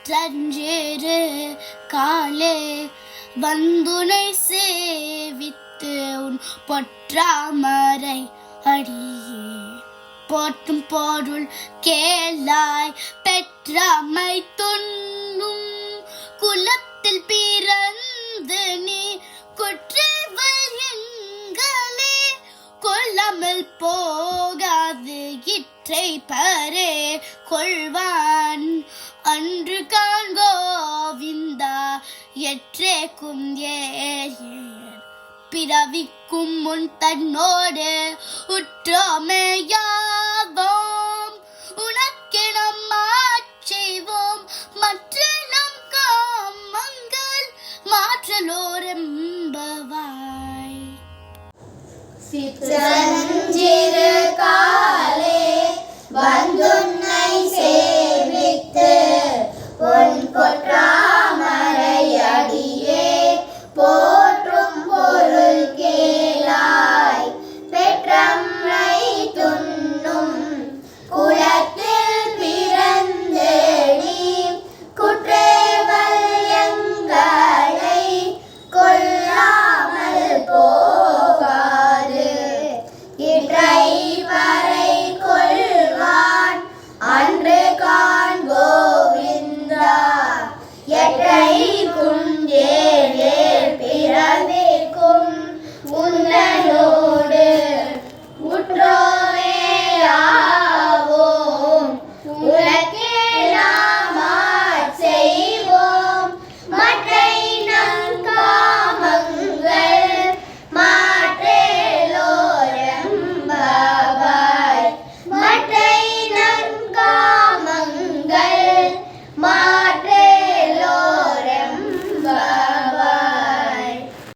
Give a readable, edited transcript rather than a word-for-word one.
தஞ்சேரு காலே வந்துனை சேவித்து உன் பொற்றாமரை அடியே போற்றும் பொருள் கேளாய் பெற்றமை துண்ணும் குலத்தில் பிறந்து நீ குற்றவள் எங்களே கொல்லாமல் போகாது இற்றை பரே கொள்வான் அன்று காண்கோவிந்தா எற்றேக்கும் ஏர் பிறவிக்கும் முன் தன்னோடு உற்றோமையாவோம் உனக்கென மாற்றைவோம் மற்ற நம் காமங்கள் மாற்றலோரெம்பவாய்.